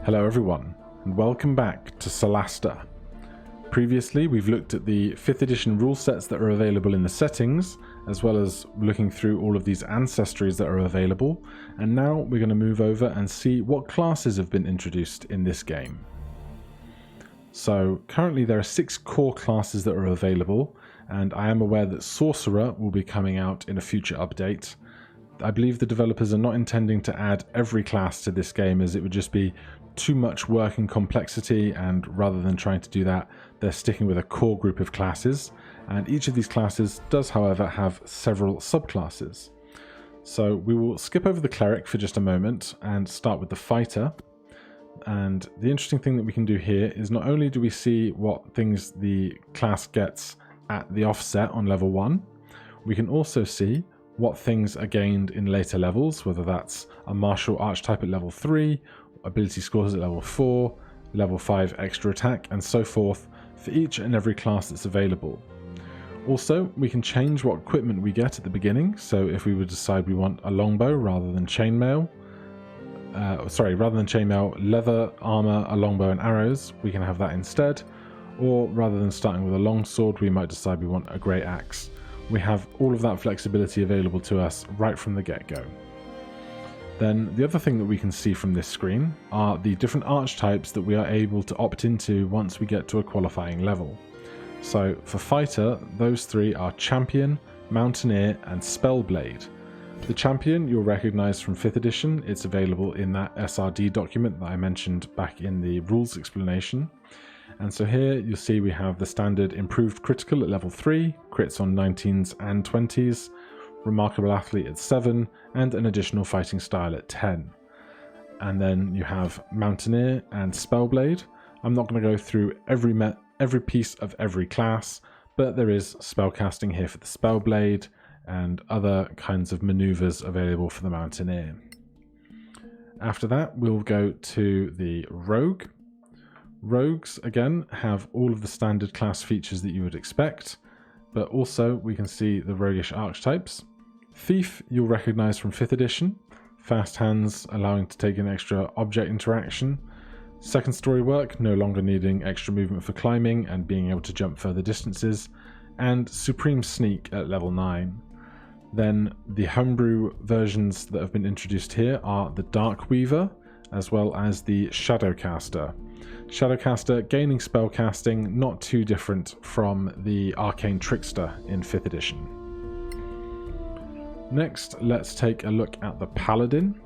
Hello everyone, and welcome back to Solasta. Previously we've looked at the 5th edition rule sets that are available in the settings, as well as looking through all of these ancestries that are available, and now we're going to move over and see what classes have been introduced in this game. So currently there are 6 core classes that are available, and I am aware that Sorcerer will be coming out in a future update. I believe the developers are not intending to add every class to this game, as it would just be too much work and complexity, and rather than trying to do that, they're sticking with a core group of classes, and each of these classes does however have several subclasses. So we will skip over the cleric for just a moment and start with the fighter. And the interesting thing that we can do here is not only do we see what things the class gets at the offset on level 1, we can also see what things are gained in later levels, whether that's a martial archetype at level 3, ability scores at level 4, level 5 extra attack, and so forth for each and every class that's available. Also, we can change what equipment we get at the beginning, so if we would decide we want a longbow rather than chainmail, leather, armor, a longbow and arrows, we can have that instead. Or rather than starting with a longsword, we might decide we want a great axe. We have all of that flexibility available to us right from the get-go. Then the other thing that we can see from this screen are the different archetypes that we are able to opt into once we get to a qualifying level. So for fighter, those 3 are champion, mountaineer and spellblade. The champion you'll recognize from 5th edition. It's available in that SRD document that I mentioned back in the rules explanation. And so here you'll see we have the standard improved critical at level 3, crits on 19s and 20s, remarkable athlete at 7, and an additional fighting style at 10. And then you have mountaineer and spellblade. I'm not going to go through every piece of every class, but there is spellcasting here for the spellblade and other kinds of maneuvers available for the mountaineer. After that we'll go to the rogue. Rogues again have all of the standard class features that you would expect, but also we can see the roguish archetypes. Thief you'll recognize from 5th edition, fast hands allowing to take an extra object interaction, second story work no longer needing extra movement for climbing and being able to jump further distances, and supreme sneak at level 9. Then the homebrew versions that have been introduced here are the Dark Weaver as well as the Shadowcaster. Shadowcaster gaining spellcasting, not too different from the Arcane Trickster in 5th edition. Next, let's take a look at the Paladin.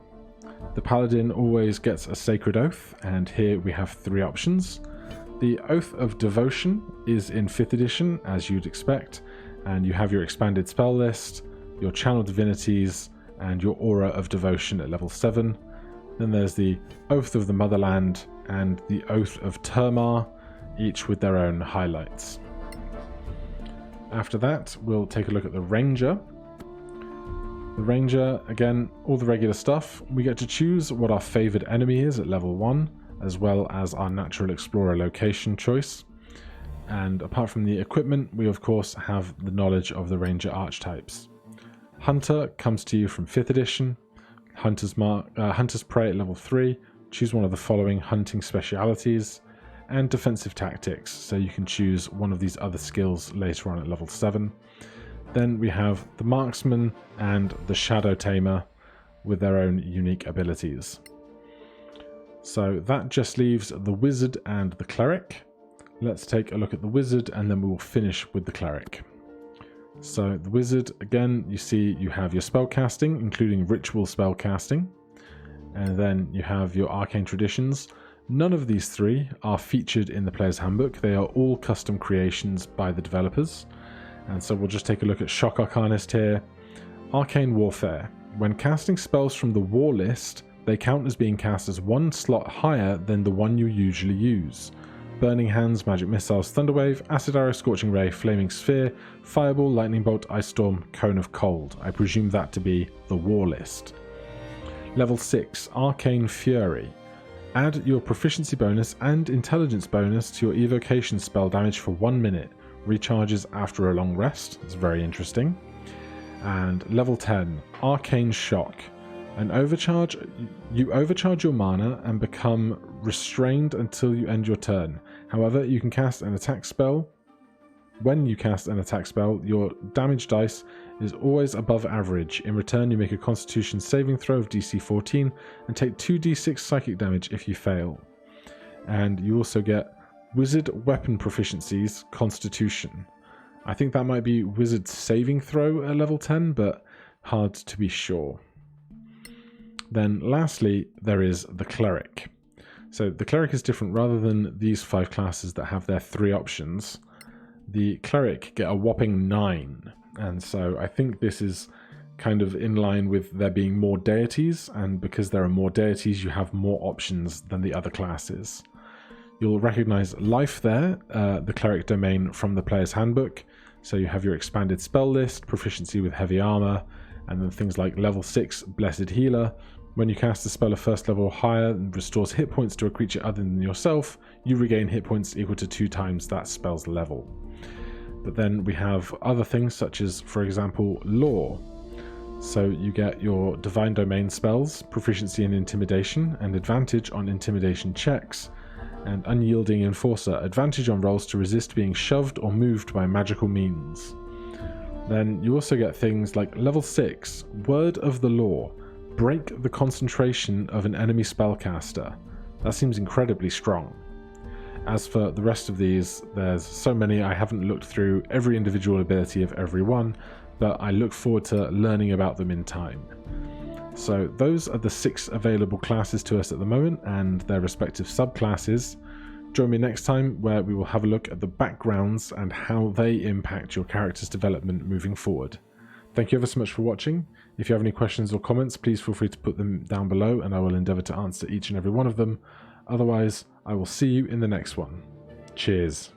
The Paladin always gets a Sacred Oath, and here we have 3 options. The Oath of Devotion is in 5th edition, as you'd expect, and you have your expanded spell list, your channel divinities, and your Aura of Devotion at level 7. Then there's the Oath of the Motherland and the Oath of Termar, each with their own highlights. After that, we'll take a look at the Ranger. The Ranger, again, all the regular stuff. We get to choose what our favoured enemy is at level 1, as well as our Natural Explorer location choice. And apart from the equipment, we of course have the knowledge of the Ranger archetypes. Hunter comes to you from 5th edition. Hunter's Prey at level 3, choose one of the following hunting specialities, and defensive tactics, so you can choose one of these other skills later on at level 7. Then we have the Marksman and the Shadow Tamer with their own unique abilities. So that just leaves the Wizard and the Cleric. Let's take a look at the Wizard and then we will finish with the Cleric. So the Wizard, again, you see you have your spellcasting, including ritual spellcasting, and then you have your arcane traditions. None of these 3 are featured in the player's handbook. They are all custom creations by the developers. And so we'll just take a look at Shock Arcanist here. Arcane Warfare. When casting spells from the war list, they count as being cast as 1 slot higher than the one you usually use. Burning Hands, Magic Missiles, Thunderwave, Acid Arrow, Scorching Ray, Flaming Sphere, Fireball, Lightning Bolt, Ice Storm, Cone of Cold. I presume that to be the war list. Level 6, Arcane Fury. Add your proficiency bonus and intelligence bonus to your evocation spell damage for 1 minute. Recharges after a long rest. It's very interesting. And level 10, Arcane Shock. An overcharge, you overcharge your mana and become restrained until you end your turn. However, you can cast an attack spell. When you cast an attack spell, your damage dice is always above average. In return, you make a Constitution saving throw of DC 14 and take 2d6 psychic damage if you fail. And you also get Wizard Weapon Proficiencies Constitution. I think that might be Wizard Saving Throw at level 10, but hard to be sure. Then lastly, there is the Cleric. So the Cleric is different. Rather than these 5 classes that have their 3 options, the Cleric get a whopping 9. And so I think this is kind of in line with there being more deities, and because there are more deities, you have more options than the other classes. You'll recognize Life there, the Cleric domain from the player's handbook. So you have your expanded spell list, proficiency with heavy armor, and then things like level 6 Blessed Healer. When you cast a spell of first level or higher and restores hit points to a creature other than yourself, you regain hit points equal to 2 times that spell's level. But then we have other things such as, for example, Lore. So you get your Divine Domain spells, proficiency in Intimidation, and advantage on Intimidation checks, and Unyielding Enforcer, advantage on rolls to resist being shoved or moved by magical means. Then you also get things like level 6, Word of the Law, break the concentration of an enemy spellcaster. That seems incredibly strong. As for the rest of these, there's so many I haven't looked through every individual ability of every one, but I look forward to learning about them in time. So those are the 6 available classes to us at the moment and their respective subclasses. Join me next time where we will have a look at the backgrounds and how they impact your character's development moving forward. Thank you ever so much for watching. If you have any questions or comments, please feel free to put them down below and I will endeavour to answer each and every one of them. Otherwise, I will see you in the next one. Cheers.